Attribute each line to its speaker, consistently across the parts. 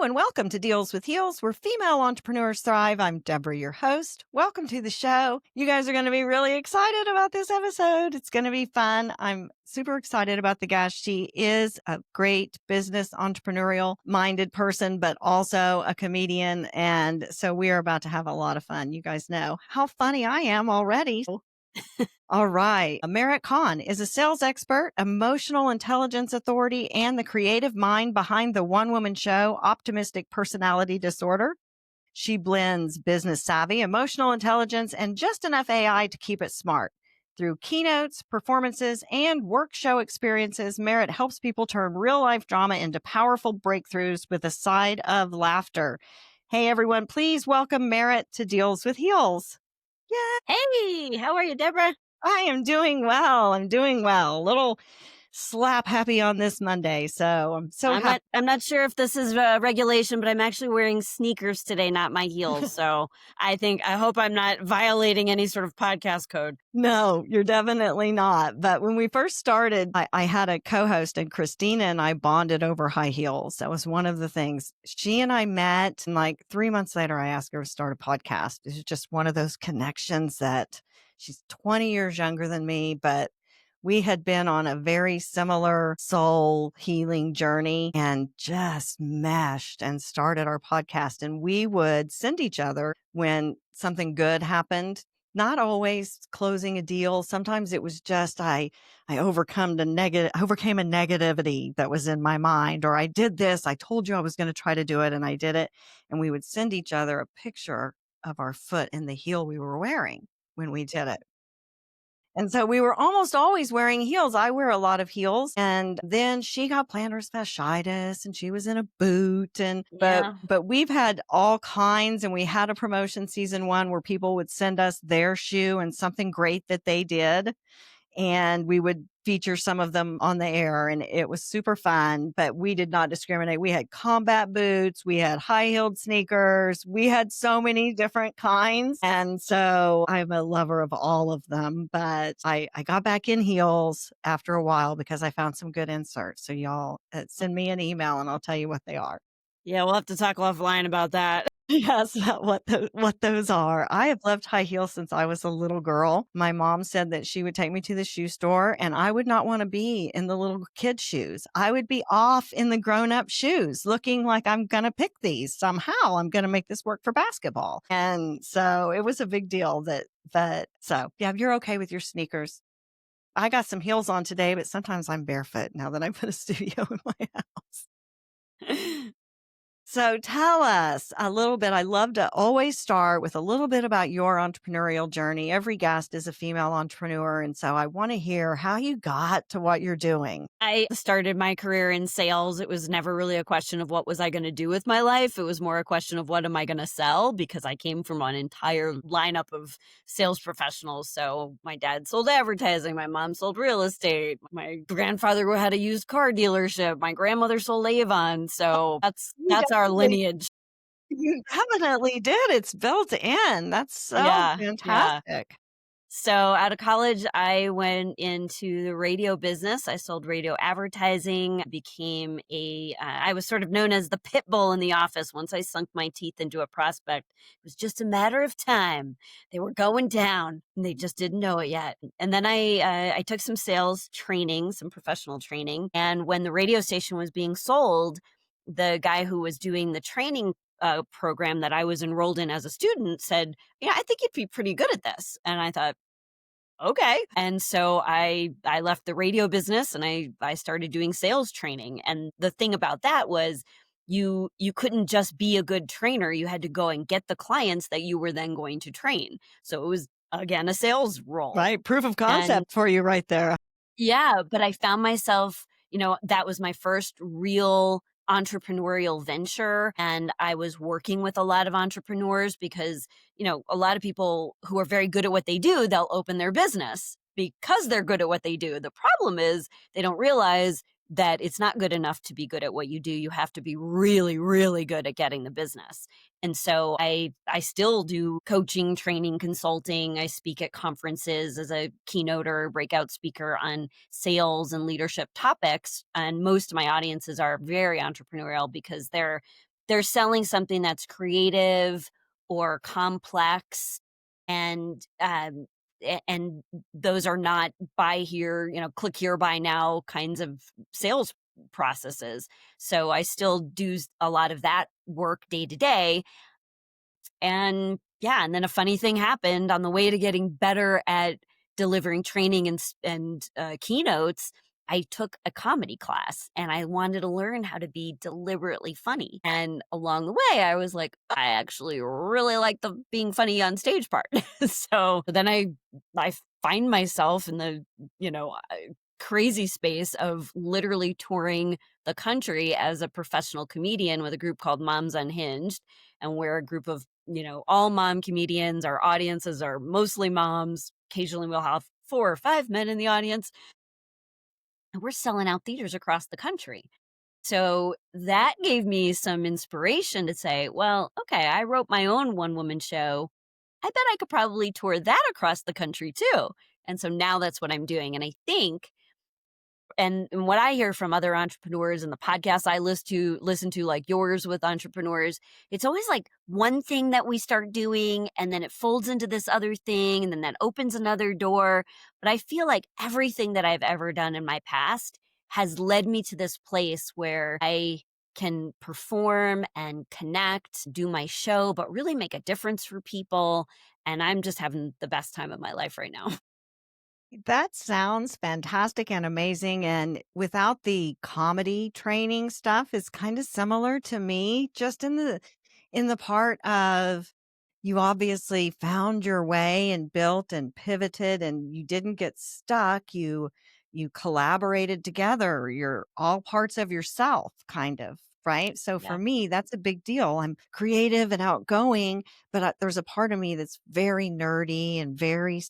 Speaker 1: and welcome to Deals with Heels, where female entrepreneurs thrive. I'm Debra, your host. Welcome to the show. You guys are going to be really excited about this episode. It's going to be fun. I'm super excited about the guest. She is a great business entrepreneurial minded person, but also a comedian. And so we are about to have a lot of fun. You guys know how funny I am already. All right. Merit Kahn is a sales expert, emotional intelligence authority, and the creative mind behind the one-woman show, Optimistic Personality Disorder. She blends business savvy, emotional intelligence, and just enough AI to keep it smart. Through keynotes, performances, and work show experiences, Merit helps people turn real-life drama into powerful breakthroughs with a side of laughter. Hey, everyone, please welcome Merit to Deals with Heels. Yeah.
Speaker 2: Hey, how are you, Debra?
Speaker 1: I am doing well. I'm doing well. A little slap happy on this Monday. So I'm so happy.
Speaker 2: I'm not sure if this is a regulation, but I'm actually wearing sneakers today, not my heels. So I hope I'm not violating any sort of podcast code.
Speaker 1: No, you're definitely not. But when we first started, I had a co-host, and Christina and I bonded over high heels. That was one of the things. She and I met, and like 3 months later, I asked her to start a podcast. It's just one of those connections that she's 20 years younger than me, but we had been on a very similar soul healing journey and just meshed and started our podcast. And we would send each other when something good happened. Not always closing a deal. Sometimes it was just I overcame a negativity that was in my mind, or I did this. I told you I was going to try to do it, and I did it. And we would send each other a picture of our foot in the heel we were wearing when we did it. And so we were almost always wearing heels. I wear a lot of heels. And then she got plantar fasciitis and she was in a boot. But we've had all kinds, and we had a promotion season 1 where people would send us their shoe and something great that they did. And we would feature some of them on the air, and it was super fun, but we did not discriminate. We had combat boots, we had high-heeled sneakers, we had so many different kinds. And so I'm a lover of all of them, but I got back in heels after a while because I found some good inserts. So y'all send me an email and I'll tell you what they are.
Speaker 2: Yeah, we'll have to talk offline about that.
Speaker 1: Yes, what those are. I have loved high heels since I was a little girl. My mom said that she would take me to the shoe store, and I would not want to be in the little kid shoes. I would be off in the grown-up shoes, looking like I'm going to pick these somehow. I'm going to make this work for basketball. And so it was a big deal yeah, you're okay with your sneakers. I got some heels on today, but sometimes I'm barefoot now that I put a studio in my house. So tell us a little bit. I love to always start with a little bit about your entrepreneurial journey. Every guest is a female entrepreneur. And so I want to hear how you got to what you're doing.
Speaker 2: I started my career in sales. It was never really a question of what was I going to do with my life. It was more a question of what am I going to sell, because I came from an entire lineup of sales professionals. So my dad sold advertising. My mom sold real estate. My grandfather had a used car dealership. My grandmother sold Avon. So that's our lineage.
Speaker 1: You definitely did. It's built in. That's so fantastic.
Speaker 2: Yeah. So out of college, I went into the radio business. I sold radio advertising, I was sort of known as the pit bull in the office. Once I sunk my teeth into a prospect, it was just a matter of time. They were going down and they just didn't know it yet. And then I took some sales training, some professional training. And when the radio station was being sold, the guy who was doing the training program that I was enrolled in as a student said, I think you'd be pretty good at this. And I thought, okay. And so I left the radio business and I started doing sales training. And the thing about that was you couldn't just be a good trainer. You had to go and get the clients that you were then going to train. So it was, again, a sales role.
Speaker 1: Right. Proof of concept for you right there.
Speaker 2: Yeah. But I found myself, that was my first real entrepreneurial venture. And I was working with a lot of entrepreneurs because, a lot of people who are very good at what they do, they'll open their business because they're good at what they do. The problem is they don't realize that it's not good enough to be good at what you do. You have to be really, really good at getting the business. And so I still do coaching, training, consulting. I speak at conferences as a keynote or breakout speaker on sales and leadership topics. And most of my audiences are very entrepreneurial because they're they're selling something that's creative or complex, and and those are not buy here, click here, buy now kinds of sales processes. So I still do a lot of that work day to day. And yeah, and then a funny thing happened on the way to getting better at delivering training and keynotes. I took a comedy class and I wanted to learn how to be deliberately funny. And along the way, I was like, I actually really like the being funny on stage part. So then I find myself in the, crazy space of literally touring the country as a professional comedian with a group called Moms Unhinged. And we're a group of, all mom comedians. Our audiences are mostly moms. Occasionally we'll have 4 or 5 men in the audience. And we're selling out theaters across the country. So that gave me some inspiration to say, well, okay, I wrote my own one woman show. I bet I could probably tour that across the country too. And so now that's what I'm doing. And I think and what I hear from other entrepreneurs and the podcasts I listen to like yours with entrepreneurs, it's always like one thing that we start doing and then it folds into this other thing and then that opens another door. But I feel like everything that I've ever done in my past has led me to this place where I can perform and connect, do my show, but really make a difference for people. And I'm just having the best time of my life right now.
Speaker 1: That sounds fantastic and amazing. And without the comedy training stuff is kind of similar to me, just in the part of you obviously found your way and built and pivoted and you didn't get stuck. You collaborated together. You're all parts of yourself, kind of. Right. So for
Speaker 2: Yeah.
Speaker 1: me, that's a big deal. I'm creative and outgoing, but there's a part of me that's very nerdy and very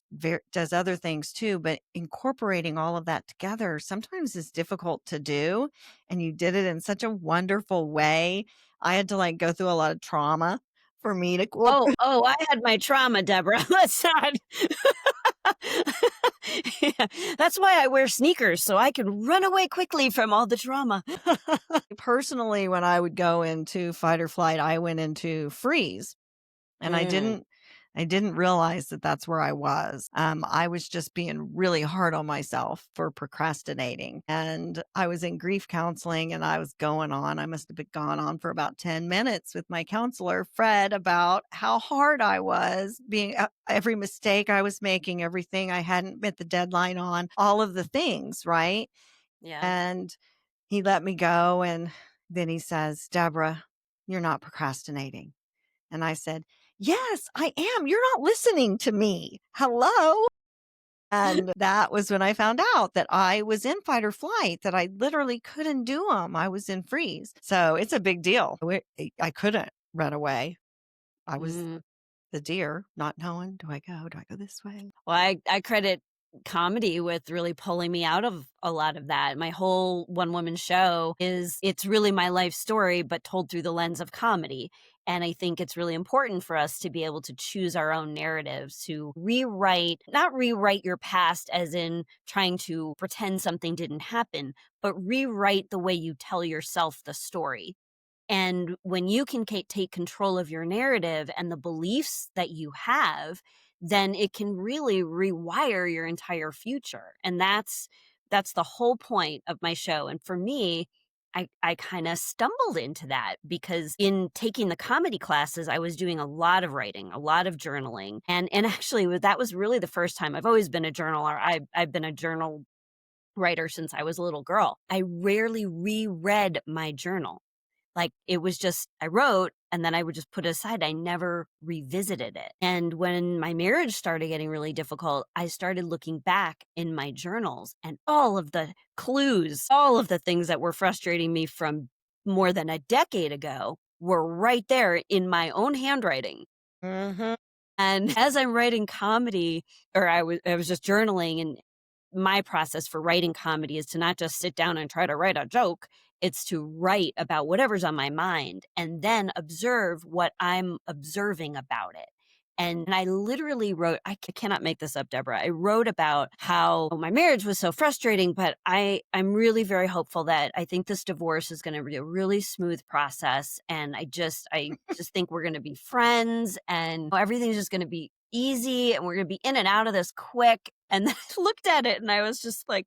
Speaker 1: does other things too. But incorporating all of that together sometimes is difficult to do. And you did it in such a wonderful way. I had to like go through a lot of trauma for me to
Speaker 2: Oh, I had my trauma, Deborah. Let's not. Yeah, that's why I wear sneakers, so I can run away quickly from all the trauma.
Speaker 1: personally, when I would go into fight or flight, I went into freeze. And
Speaker 2: Mm,
Speaker 1: I didn't realize that that's where I was. I was just being really hard on myself for procrastinating. And I was in grief counseling and I was going on. I must have been gone on for about 10 minutes with my counselor, Fred, about how hard I was being every mistake I was making, everything I hadn't met the deadline on, all of the things, right?
Speaker 2: yeah.
Speaker 1: And he let me go. And then he says, Deborah, you're not procrastinating. And I said, yes, I am. You're not listening to me. Hello. And that was when I found out that I was in fight or flight, that I literally couldn't do them. I was in freeze. So it's a big deal. I couldn't run away. I was
Speaker 2: Mm.
Speaker 1: the deer, not knowing, do I go? Do I go this way?
Speaker 2: Well, I credit comedy with really pulling me out of a lot of that. My whole one woman show it's really my life story, but told through the lens of comedy. And I think it's really important for us to be able to choose our own narratives, to not rewrite your past as in trying to pretend something didn't happen, but rewrite the way you tell yourself the story. And when you can take control of your narrative and the beliefs that you have, then it can really rewire your entire future. And that's the whole point of my show. And for me, I kind of stumbled into that because in taking the comedy classes, I was doing a lot of writing, a lot of journaling. And actually that was really the first time. I've always been a journaler. I've been a journal writer since I was a little girl. I rarely reread my journal. Like, it was just I wrote and then I would just put it aside. I never revisited it. And when my marriage started getting really difficult, I started looking back in my journals and all of the clues, all of the things that were frustrating me from more than a decade ago were right there in my own handwriting.
Speaker 1: Mm-hmm.
Speaker 2: And as I'm writing comedy, or I was just journaling, and my process for writing comedy is to not just sit down and try to write a joke. It's to write about whatever's on my mind and then observe what I'm observing about it. And I literally wrote, cannot make this up, Deborah. I wrote about how my marriage was so frustrating, but I'm really very hopeful that I think this divorce is going to be a really smooth process. And I just think we're going to be friends and everything's just going to be easy and we're going to be in and out of this quick. And then I looked at it and I was just like,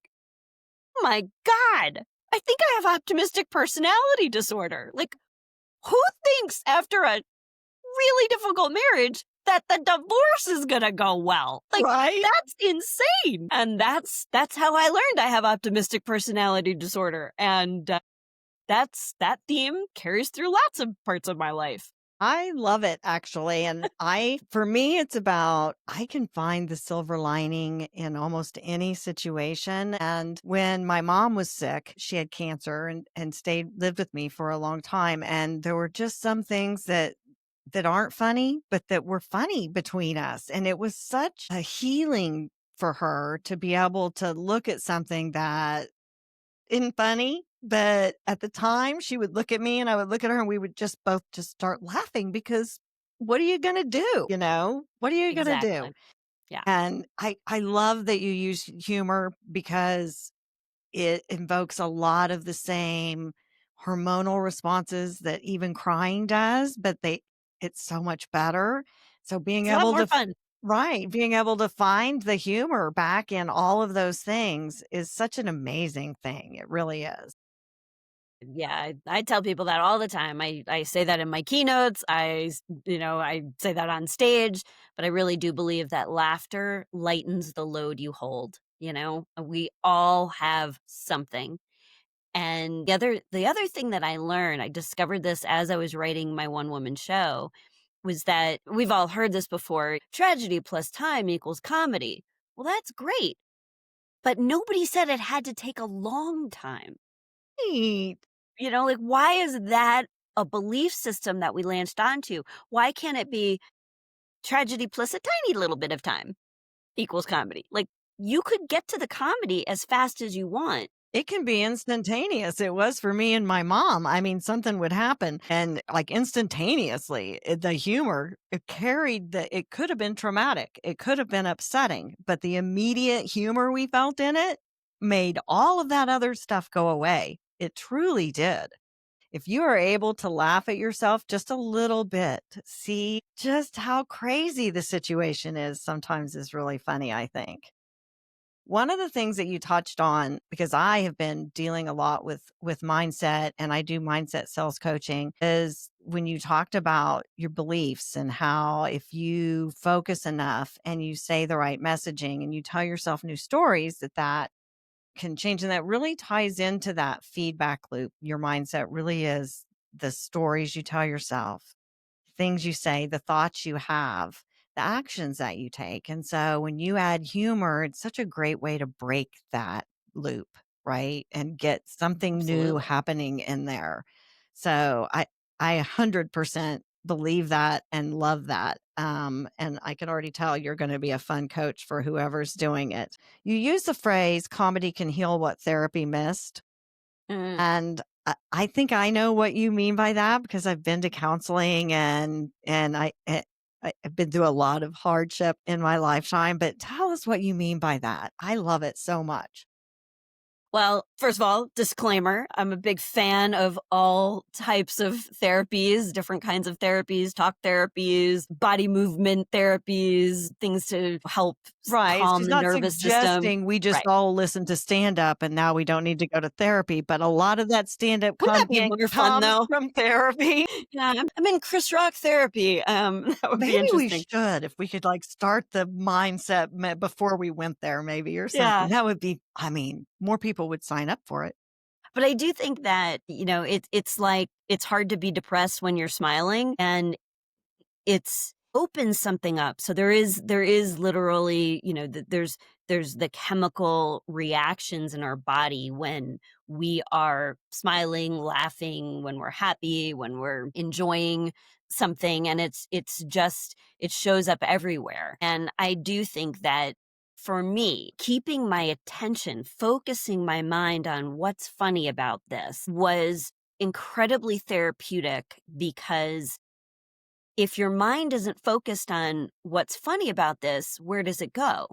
Speaker 2: oh my God, I think I have optimistic personality disorder. Like, who thinks after a really difficult marriage that the divorce is gonna go well? Like,
Speaker 1: Right?
Speaker 2: that's insane. And that's how I learned I have optimistic personality disorder. And that theme carries through lots of parts of my life.
Speaker 1: I love it actually. And for me, it's about I can find the silver lining in almost any situation. And when my mom was sick, she had cancer and lived with me for a long time. And there were just some things that aren't funny, but that were funny between us. And it was such a healing for her to be able to look at something that isn't funny. But at the time, she would look at me and I would look at her and we would just both just start laughing because what are you going to do? What are you going to do?
Speaker 2: Exactly. Yeah.
Speaker 1: And I love that you use humor because it invokes a lot of the same hormonal responses that even crying does, but it's so much better. So being
Speaker 2: It's a lot
Speaker 1: able
Speaker 2: more
Speaker 1: to
Speaker 2: fun.
Speaker 1: right, being able to find the humor back in all of those things is such an amazing thing. It really is.
Speaker 2: Yeah, I tell people that all the time. I say that in my keynotes. I say that on stage, but I really do believe that laughter lightens the load you hold. We all have something. And the other thing that I learned, I discovered this as I was writing my one woman show, was that we've all heard this before. Tragedy plus time equals comedy. Well, that's great, but nobody said it had to take a long time.
Speaker 1: Neat.
Speaker 2: Like, why is that a belief system that we latched onto? Why can't it be tragedy plus a tiny little bit of time equals comedy? Like, you could get to the comedy as fast as you want.
Speaker 1: It can be instantaneous. It was for me and my mom. I mean, something would happen and like instantaneously, the humor, it could have been traumatic. It could have been upsetting, but the immediate humor we felt in it made all of that other stuff go away. It truly did. If you are able to laugh at yourself just a little bit, see just how crazy the situation is sometimes is really funny, I think. One of the things that you touched on, because I have been dealing a lot with mindset and I do mindset sales coaching, is when you talked about your beliefs and how if you focus enough and you say the right messaging and you tell yourself new stories that can change. And that really ties into that feedback loop. Your mindset really is the stories you tell yourself, things you say, the thoughts you have, the actions that you take. And so when you add humor, it's such a great way to break that loop, right? And get something new
Speaker 2: Absolutely.
Speaker 1: happening in there. So I 100% believe that and love that. And I can already tell you're going to be a fun coach for whoever's doing it. You use the phrase comedy can heal what therapy missed.
Speaker 2: Mm.
Speaker 1: And I think I know what you mean by that because I've been to counseling and I've been through a lot of hardship in my lifetime. But tell us what you mean by that. I love it so much.
Speaker 2: Well, first of all, disclaimer, I'm a big fan of all types of therapies, different kinds of therapies, talk therapies, body movement therapies, things to help
Speaker 1: Right.
Speaker 2: calm
Speaker 1: She's
Speaker 2: the
Speaker 1: not
Speaker 2: nervous system.
Speaker 1: suggesting we just
Speaker 2: Right.
Speaker 1: all listen to stand up and now we don't need to go to therapy. But a lot of that stand up
Speaker 2: Wouldn't that be
Speaker 1: content
Speaker 2: more fun
Speaker 1: comes
Speaker 2: though?
Speaker 1: from therapy.
Speaker 2: Yeah, I'm in Chris Rock therapy. That would be
Speaker 1: Maybe we
Speaker 2: interesting.
Speaker 1: should, if we could like start the mindset before we went there, maybe or something.
Speaker 2: Yeah.
Speaker 1: That would be, I mean, more people would sign up for it.
Speaker 2: But I do think that, it's like it's hard to be depressed when you're smiling, and it's opens something up. So there is literally, there's the chemical reactions in our body when we are smiling, laughing, when we're happy, when we're enjoying something, and it's just it shows up everywhere. And I do think that for me, keeping my attention, focusing my mind on what's funny about this was incredibly therapeutic because if your mind isn't focused on what's funny about this, where does it go?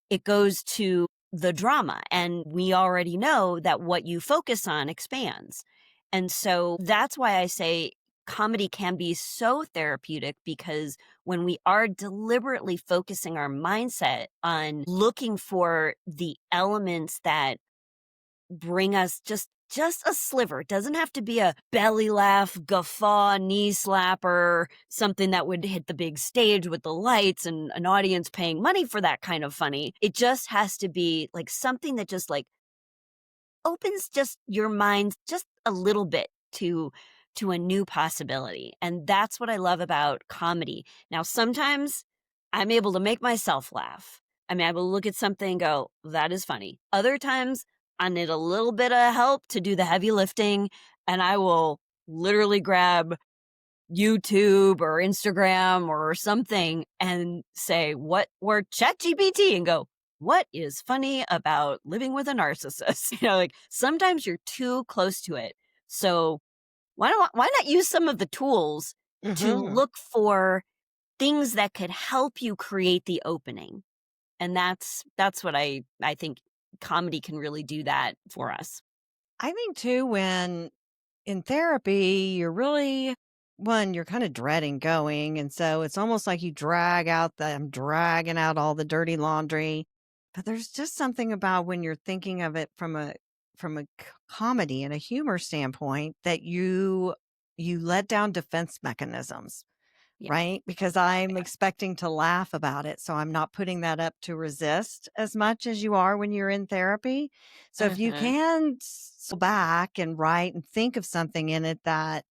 Speaker 2: It goes to the drama. And we already know that what you focus on expands. And so that's why I say comedy can be so therapeutic, because when we are deliberately focusing our mindset on looking for the elements that bring us just a sliver. It doesn't have to be a belly laugh, guffaw, knee slapper, something that would hit the big stage with the lights and an audience paying money for that kind of funny. It just has to be like something that just like opens just your mind just a little bit to a new possibility. And that's what I love about comedy. Now, sometimes I'm able to make myself laugh. I'm able to look at something and go, that is funny. Other times I need a little bit of help to do the heavy lifting, and I will literally grab YouTube or Instagram or something and say, what or ChatGPT and go, what is funny about living with a narcissist? Like sometimes you're too close to it. So why not use some of the tools to
Speaker 1: Hmm.
Speaker 2: look for things that could help you create the opening? And that's what I think comedy can really do that for us.
Speaker 1: I think too, when in therapy, you're really one, you're kind of dreading going. And so it's almost like you I'm dragging out all the dirty laundry. But there's just something about when you're thinking of it from a comedy and a humor standpoint that you let down defense mechanisms,
Speaker 2: Yeah.
Speaker 1: right? Because I'm
Speaker 2: Yeah.
Speaker 1: expecting to laugh about it. So I'm not putting that up to resist as much as you are when you're in therapy. So if you
Speaker 2: Uh-huh.
Speaker 1: can go back and write and think of something in it that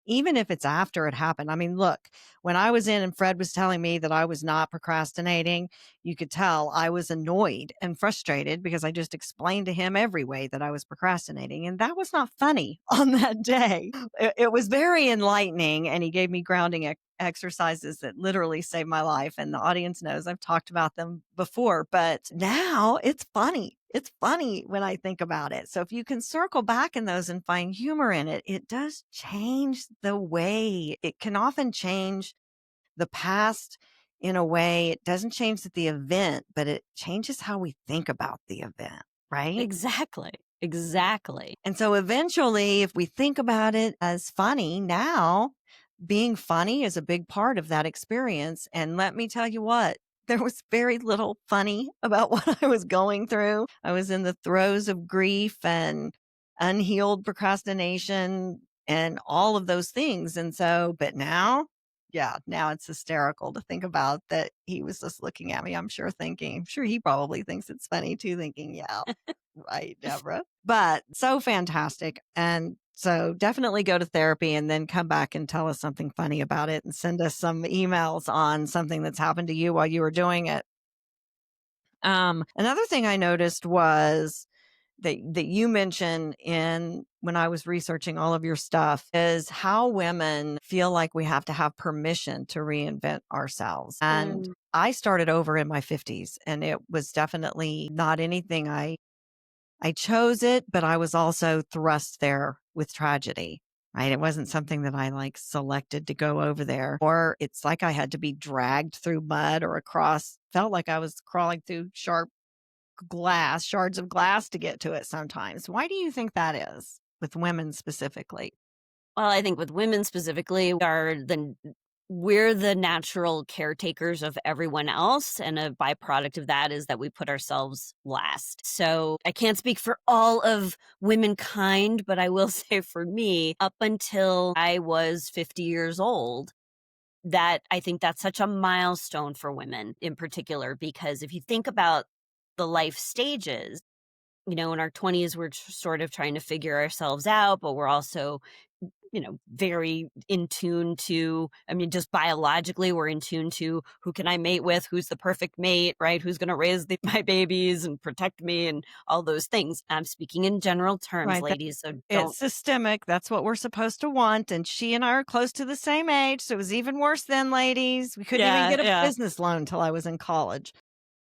Speaker 1: even if it's after it happened. I mean, look, when I was in and Fred was telling me that I was not procrastinating, you could tell I was annoyed and frustrated because I just explained to him every way that I was procrastinating. And that was not funny on that day. It was very enlightening. And he gave me grounding exercises that literally saved my life. And the audience knows I've talked about them before, but now it's funny. It's funny when I think about it. So if you can circle back in those and find humor in it, it does change the way it can often change the past in a way. It doesn't change the event, but it changes how we think about the event, right?
Speaker 2: Exactly. Exactly.
Speaker 1: And so eventually, if we think about it as funny now, being funny is a big part of that experience. And let me tell you what, there was very little funny about what I was going through. I was in the throes of grief and unhealed procrastination and all of those things. And so, but now, yeah, now it's hysterical to think about that he was just looking at me, I'm sure he probably thinks it's funny too, thinking, yeah, right, Deborah. But so fantastic. And so definitely go to therapy and then come back and tell us something funny about it and send us some emails on something that's happened to you while you were doing it. Another thing I noticed was that you mentioned in when I was researching all of your stuff is how women feel like we have to have permission to reinvent ourselves. And
Speaker 2: Mm.
Speaker 1: I started over in my 50s and it was definitely not anything I chose it, but I was also thrust there with tragedy, right? It wasn't something that I like selected to go over there, or it's like I had to be dragged through mud or across, felt like I was crawling through shards of glass to get to it sometimes. Why do you think that is with women specifically?
Speaker 2: Well, I think with women specifically, we're the natural caretakers of everyone else, and a byproduct of that is that we put ourselves last. So I can't speak for all of womankind, but I will say for me, up until I was 50 years old, that I think that's such a milestone for women in particular, because if you think about the life stages, in our 20s, we're sort of trying to figure ourselves out, but we're also very in tune to, I mean, just biologically, we're in tune to who can I mate with, who's the perfect mate, right? Who's going to raise my babies and protect me and all those things. I'm speaking in general terms,
Speaker 1: Right.
Speaker 2: ladies. So
Speaker 1: It's
Speaker 2: don't,
Speaker 1: systemic. That's what we're supposed to want. And she and I are close to the same age. So it was even worse then, ladies. We couldn't even
Speaker 2: yeah,
Speaker 1: get a
Speaker 2: yeah.
Speaker 1: business loan till I was in college.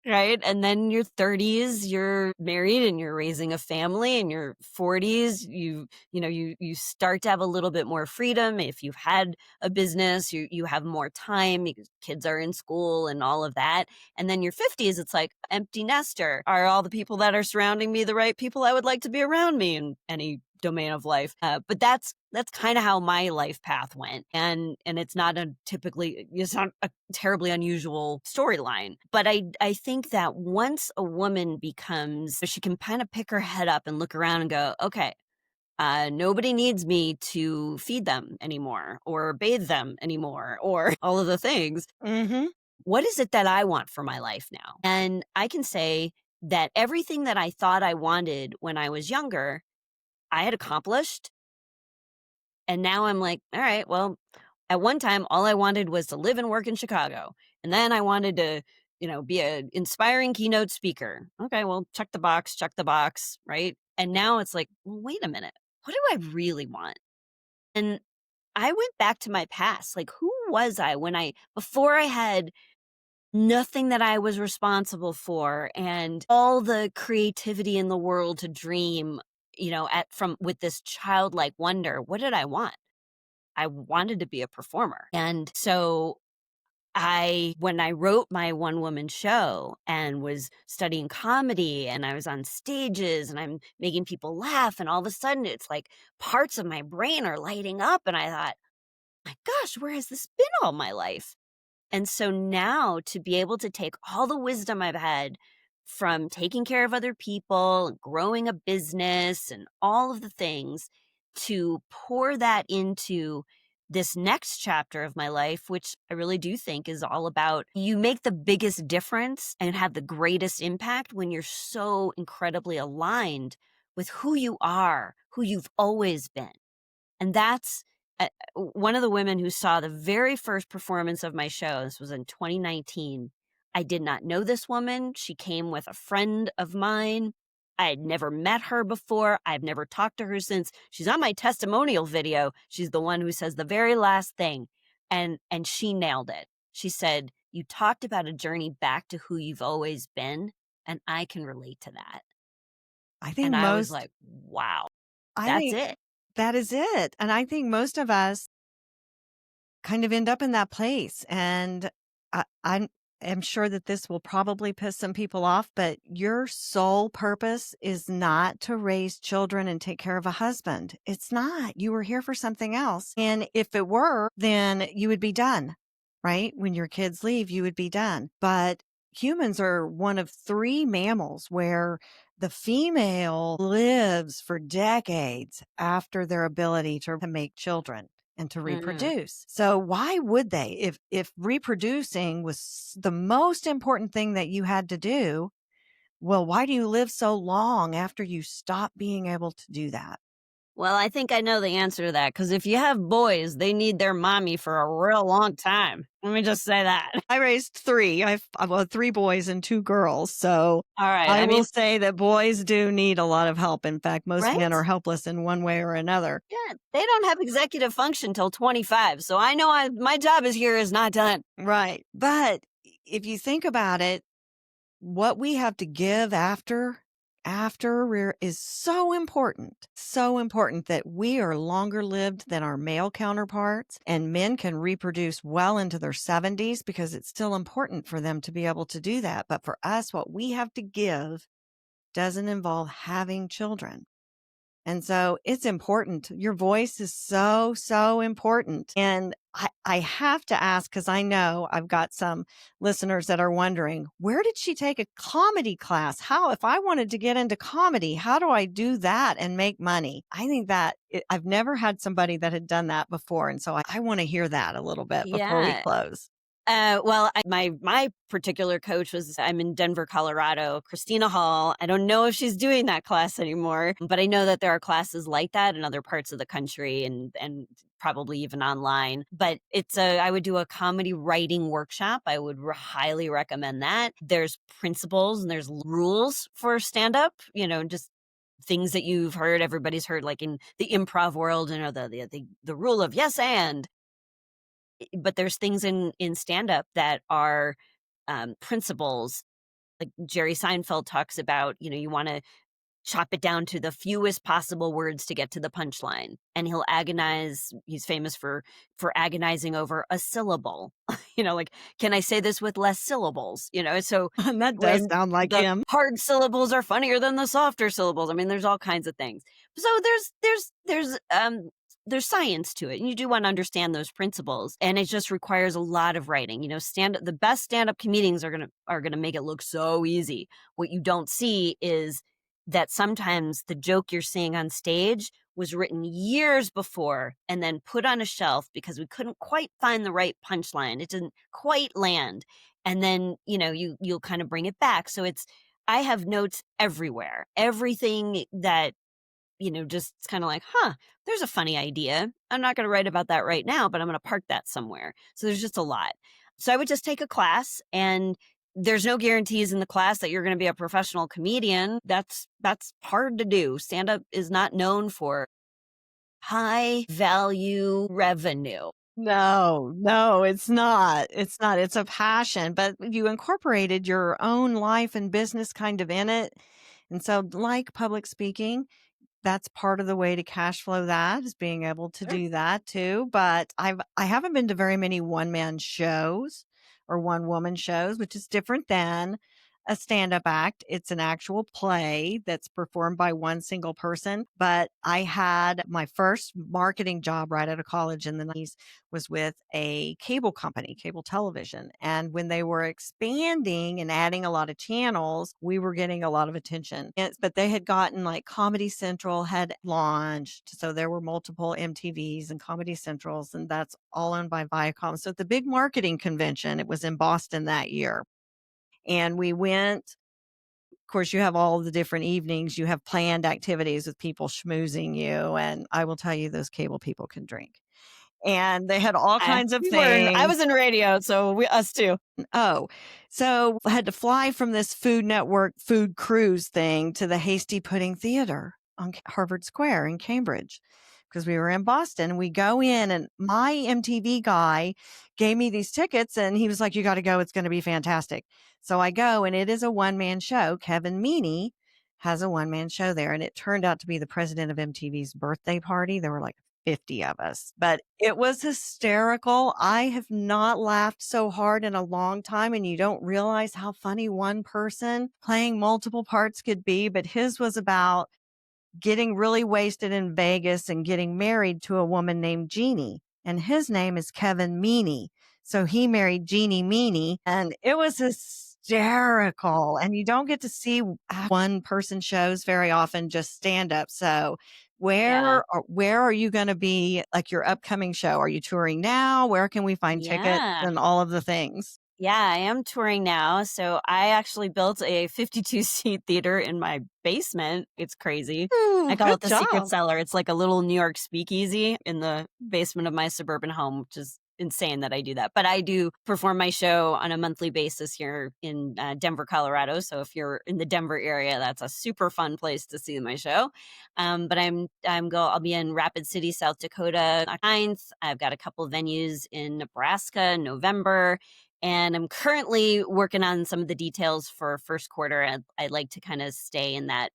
Speaker 2: Right? And then your 30s, you're married and you're raising a family. In your 40s, you start to have a little bit more freedom. If you've had a business, you have more time because kids are in school and all of that. And then your 50s, it's like empty nester. Are all the people that are surrounding me the right people I would like to be around me in any domain of life? But that's kind of how my life path went, and it's not a terribly unusual storyline. But I think that once a woman becomes, she can kind of pick her head up and look around and go, okay, nobody needs me to feed them anymore or bathe them anymore or all of the things.
Speaker 1: Hmm.
Speaker 2: What is it that I want for my life now? And I can say that everything that I thought I wanted when I was younger, I had accomplished. And now I'm like, all right, well, at one time, all I wanted was to live and work in Chicago. And then I wanted to, be an inspiring keynote speaker. Okay, well, check the box, right? And now it's like, well, wait a minute. What do I really want? And I went back to my past. Like, who was I before I had nothing that I was responsible for and all the creativity in the world to dream, with this childlike wonder? What did I want? I wanted to be a performer. And so when I wrote my one woman show and was studying comedy and I was on stages and I'm making people laugh, and all of a sudden it's like parts of my brain are lighting up. And I thought, my gosh, where has this been all my life? And so now to be able to take all the wisdom I've had from taking care of other people, and growing a business, and all of the things, to pour that into this next chapter of my life, which I really do think is all about, you make the biggest difference and have the greatest impact when you're so incredibly aligned with who you are, who you've always been. And that's one of the women who saw the very first performance of my show. This was in 2019. I did not know this woman. She came with a friend of mine. I had never met her before. I've never talked to her since. She's on my testimonial video. She's the one who says the very last thing. And she nailed it. She said, "You talked about a journey back to who you've always been, and I can relate to that."
Speaker 1: I think
Speaker 2: And I was
Speaker 1: most,
Speaker 2: like, wow,
Speaker 1: I
Speaker 2: that's
Speaker 1: think
Speaker 2: it.
Speaker 1: that is it. And I think most of us kind of end up in that place. And I am sure that this will probably piss some people off, but your sole purpose is not to raise children and take care of a husband. It's not. You were here for something else. And if it were, then you would be done, right? When your kids leave, you would be done. But humans are one of three mammals where the female lives for decades after their ability to make children and to
Speaker 2: Mm.
Speaker 1: reproduce. So why would they? If reproducing was the most important thing that you had to do, well, why do you live so long after you stop being able to do that?
Speaker 2: Well, I think I know the answer to that, because if you have boys, they need their mommy for a real long time. Let me just say that.
Speaker 1: I raised three. Well, three boys and two girls. So
Speaker 2: All right.
Speaker 1: I
Speaker 2: I
Speaker 1: will
Speaker 2: mean,
Speaker 1: say that boys do need a lot of help. In fact, most men
Speaker 2: right?
Speaker 1: are helpless in one way or another.
Speaker 2: Yeah. They don't have executive function till 25. So I know my job is here is not done.
Speaker 1: Right. But if you think about it, what we have to give after we're is so important that we are longer lived than our male counterparts, and men can reproduce well into their 70s because it's still important for them to be able to do that. But for us, what we have to give doesn't involve having children. And so it's important. Your voice is so, so important. And I have to ask, because I know I've got some listeners that are wondering, where did she take a comedy class? If I wanted to get into comedy, how do I do that and make money? I think I've never had somebody that had done that before. And so I want to hear that a little bit before we
Speaker 2: Yeah.
Speaker 1: close.
Speaker 2: Well, my particular coach I'm in Denver, Colorado, Christina Hall. I don't know if she's doing that class anymore, but I know that there are classes like that in other parts of the country, and probably even online. But I would do a comedy writing workshop. I would highly recommend that. There's principles and there's rules for stand up, just things that everybody's heard, like in the improv world, the rule of yes and. But there's things in stand up that are principles Like Jerry Seinfeld talks about, you want to chop it down to the fewest possible words to get to the punchline. And he'll agonize. He's famous for agonizing over a syllable. Like, can I say this with less syllables? So
Speaker 1: And that does
Speaker 2: when
Speaker 1: sound like
Speaker 2: the
Speaker 1: him.
Speaker 2: hard syllables are funnier than the softer syllables. I mean, there's all kinds of things. So there's science to it, and you do want to understand those principles, and it just requires a lot of writing. The best stand-up comedians are gonna make it look so easy. What you don't see is that sometimes the joke you're seeing on stage was written years before and then put on a shelf because we couldn't quite find the right punchline. It didn't quite land. And then, you'll kind of bring it back. So I have notes everywhere. Everything that, just kind of like, there's a funny idea. I'm not going to write about that right now, but I'm going to park that somewhere. So there's just a lot. So I would just take a class, and there's no guarantees in the class that you're going to be a professional comedian. That's hard to do. Stand up is not known for high value revenue.
Speaker 1: No, it's not. It's not. It's a passion, but you incorporated your own life and business kind of in it. And so, like public speaking, that's part of the way to cash flow that is being able to
Speaker 2: Sure.
Speaker 1: do that too. But I haven't been to very many one man shows or one woman shows, which is different than a stand up act. It's an actual play that's performed by one single person. But I had my first marketing job right out of college in the 90s was with a cable company, cable television. And when they were expanding and adding a lot of channels, we were getting a lot of attention. But they had gotten like Comedy Central had launched. So there were multiple MTVs and Comedy Centrals, and that's all owned by Viacom. So at the big marketing convention, it was in Boston that year. And we went, of course, you have all the different evenings. You have planned activities with people schmoozing you. And I will tell you, those cable people can drink. And they had all kinds of
Speaker 2: I
Speaker 1: things.
Speaker 2: was in radio, so us too.
Speaker 1: Oh, so I had to fly from this Food Network food cruise thing to the Hasty Pudding Theater on Harvard Square in Cambridge because we were in Boston. We go in, and my MTV guy gave me these tickets, and he was like, "You got to go. It's going to be fantastic." So I go, and it is a one-man show. Kevin Meaney has a one-man show there, and it turned out to be the president of MTV's birthday party. There were like 50 of us, but it was hysterical. I have not laughed so hard in a long time, and you don't realize how funny one person playing multiple parts could be. But his was about getting really wasted in Vegas and getting married to a woman named Jeannie. And his name is Kevin Meaney. So he married Jeannie Meaney, and it was hysterical. And you don't get to see one person shows very often, just stand up. So
Speaker 2: Yeah.
Speaker 1: where are you going to be, like your upcoming show? Are you touring now? Where can we find tickets
Speaker 2: Yeah.
Speaker 1: and all of the things?
Speaker 2: Yeah, I am touring now. So I actually built a 52-seat theater in my basement. It's crazy.
Speaker 1: Ooh,
Speaker 2: I call it
Speaker 1: good
Speaker 2: the secret
Speaker 1: job.
Speaker 2: cellar. It's like a little New York speakeasy in the basement of my suburban home, which is insane that I do that. But I do perform my show on a monthly basis here in Denver, Colorado. So if you're in the Denver area, that's a super fun place to see my show. But I'll be in Rapid City, South Dakota, on 9th. I've got a couple of venues in Nebraska in November. And I'm currently working on some of the details for first quarter. I'd like to kind of stay in that,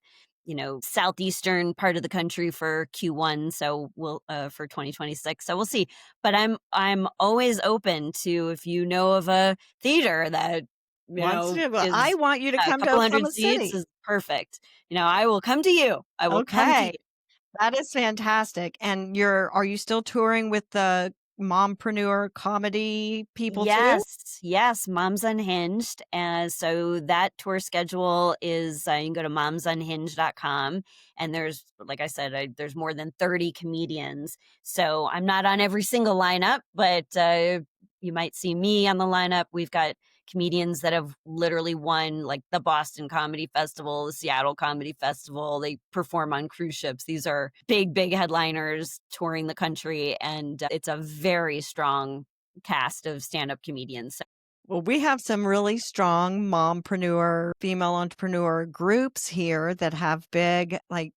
Speaker 2: southeastern part of the country for Q1. So we'll for 2026. So we'll see. But I'm always open to, if you know of a theater that
Speaker 1: Wants to, but I
Speaker 2: is
Speaker 1: want you to
Speaker 2: a
Speaker 1: come to
Speaker 2: couple hundred
Speaker 1: Oklahoma
Speaker 2: seats
Speaker 1: City.
Speaker 2: is perfect. I will come to you. I will come to you.
Speaker 1: Okay. That is fantastic. And are you still touring with the mompreneur comedy people too?
Speaker 2: Yes, yes, Moms Unhinged. And so that tour schedule is, you can go to momsunhinged.com, and there's, like I said, there's more than 30 comedians. So I'm not on every single lineup, but you might see me on the lineup. We've got comedians that have literally won like the Boston Comedy Festival, the Seattle Comedy Festival. They perform on cruise ships. These are big, big headliners touring the country, and it's a very strong cast of stand-up comedians.
Speaker 1: Well, we have some really strong mompreneur, female entrepreneur groups here that have big, like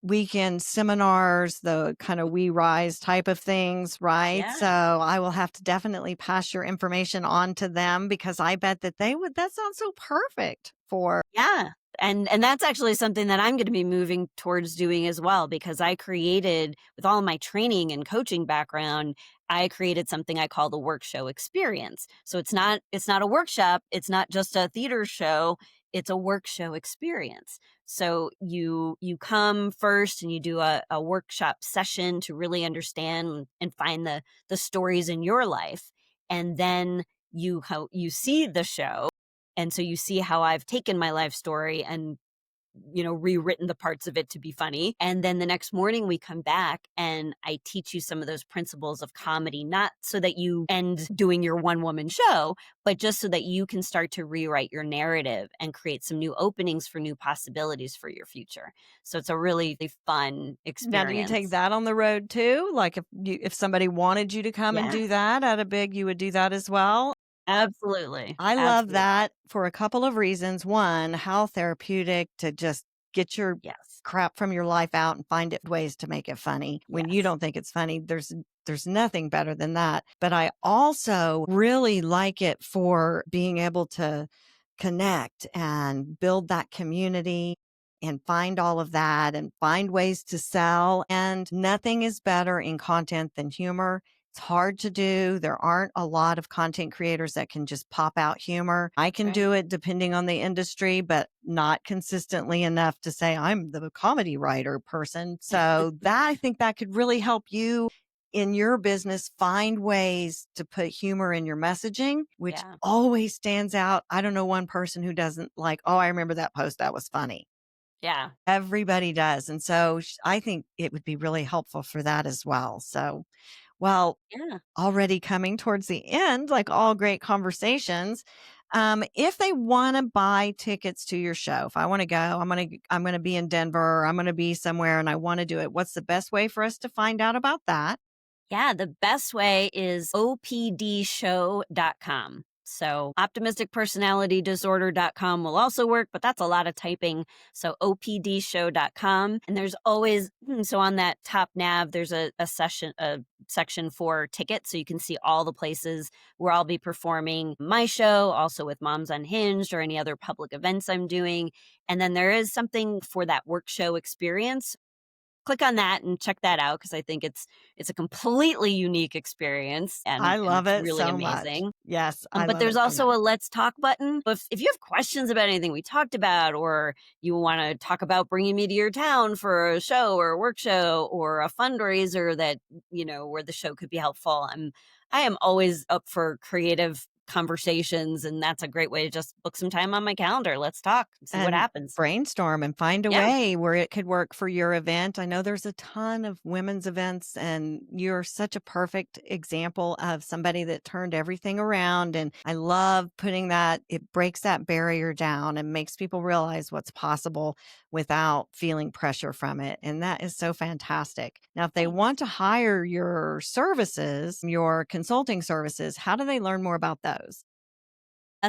Speaker 1: weekend seminars, the kind of We Rise type of things, right? So
Speaker 2: Yeah.
Speaker 1: I will have to definitely pass your information on to them because I bet that they would, that sounds so perfect for.
Speaker 2: Yeah. And that's actually something that I'm going to be moving towards doing as well, because I created, with all of my training and coaching background, I created something I call the work show experience. So it's not a workshop, it's not just a theater show, it's a work show experience. So you come first and you do a workshop session to really understand and find the stories in your life. And then you see the show, and so you see how I've taken my life story and, rewritten the parts of it to be funny. And then the next morning we come back and I teach you some of those principles of comedy, not so that you end doing your one woman show, but just so that you can start to rewrite your narrative and create some new openings for new possibilities for your future. So it's a really fun
Speaker 1: Now, do you take
Speaker 2: experience.
Speaker 1: that on the road too? Like if somebody wanted you to come and
Speaker 2: Yeah,
Speaker 1: do that at a big, you would do that as well?
Speaker 2: absolutely.
Speaker 1: I love
Speaker 2: Absolutely.
Speaker 1: that for a couple of reasons. One, how therapeutic to just get your
Speaker 2: Yes.
Speaker 1: crap from your life out and find ways to make it funny. When you
Speaker 2: Yes.
Speaker 1: don't think it's funny, there's nothing better than that. But I also really like it for being able to connect and build that community and find all of that and find ways to sell. And nothing is better in content than humor. It's hard to do. There aren't a lot of content creators that can just pop out humor. I
Speaker 2: That's
Speaker 1: can
Speaker 2: right.
Speaker 1: do it depending on the industry, but not consistently enough to say I'm the comedy writer person. So that I think that could really help you in your business find ways to put humor in your messaging, which
Speaker 2: Yeah.
Speaker 1: always stands out. I don't know one person who doesn't like, oh, I remember that post. That was funny.
Speaker 2: Yeah.
Speaker 1: Everybody does. And so I think it would be really helpful for that as well. So, well,
Speaker 2: Yeah.
Speaker 1: already coming towards the end, like all great conversations. If they want to buy tickets to your show, if I want to go, I'm going to be in Denver, or I'm going to be somewhere and I want to do it. What's the best way for us to find out about that?
Speaker 2: Yeah, the best way is opdshow.com. So optimisticpersonalitydisorder.com will also work, but that's a lot of typing. So opdshow.com. And there's always, so on that top nav, there's a section for tickets. So you can see all the places where I'll be performing my show, also with Moms Unhinged or any other public events I'm doing. And then there is something for that work show experience. Click on that and check that out, because I think it's a completely unique experience,
Speaker 1: I
Speaker 2: and
Speaker 1: love
Speaker 2: it's
Speaker 1: it
Speaker 2: really
Speaker 1: so much.
Speaker 2: amazing.
Speaker 1: Yes, I
Speaker 2: But
Speaker 1: love
Speaker 2: there's
Speaker 1: it so much.
Speaker 2: also a let's talk button. If you have questions about anything we talked about, or you want to talk about bringing me to your town for a show or a work show or a fundraiser that, where the show could be helpful, I am always up for creative conversations, and that's a great way to just book some time on my calendar. Let's talk, see what
Speaker 1: And
Speaker 2: happens.
Speaker 1: brainstorm and find a
Speaker 2: Yeah.
Speaker 1: way where it could work for your event. I know there's a ton of women's events, and you're such a perfect example of somebody that turned everything around. And I love putting that, it breaks that barrier down and makes people realize what's possible without feeling pressure from it. And that is so fantastic. Now, if they
Speaker 2: Thanks.
Speaker 1: want to hire your services, your consulting services, how do they learn more about those?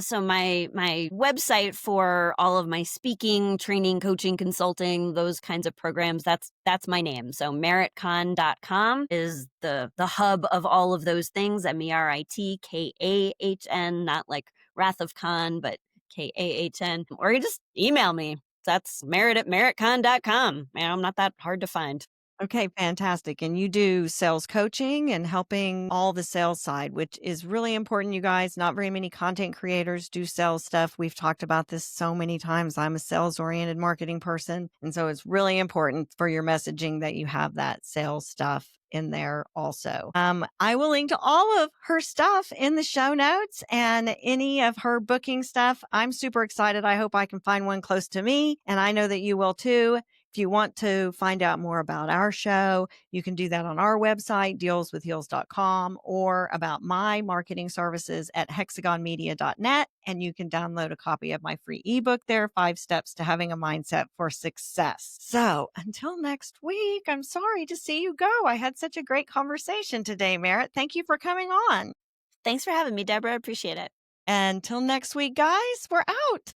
Speaker 2: So my website for all of my speaking, training, coaching, consulting, those kinds of programs, that's my name. So meritkahn.com is the hub of all of those things. Meritkahn, not like Wrath of Khan, but Kahn. Or you just email me. That's merit@meritkahn.com. I'm not that hard to find.
Speaker 1: Okay, fantastic. And you do sales coaching and helping all the sales side, which is really important, you guys. Not very many content creators do sales stuff. We've talked about this so many times. I'm a sales oriented marketing person. And so it's really important for your messaging that you have that sales stuff in there also. I will link to all of her stuff in the show notes and any of her booking stuff. I'm super excited. I hope I can find one close to me. And I know that you will too. If you want to find out more about our show, you can do that on our website, dealswithheels.com, or about my marketing services at hexagonmedia.net. And you can download a copy of my free ebook there, 5 Steps to Having a Mindset for Success. So until next week, I'm sorry to see you go. I had such a great conversation today, Merritt. Thank you for coming on.
Speaker 2: Thanks for having me, Deborah. I appreciate it.
Speaker 1: Until next week, guys, we're out.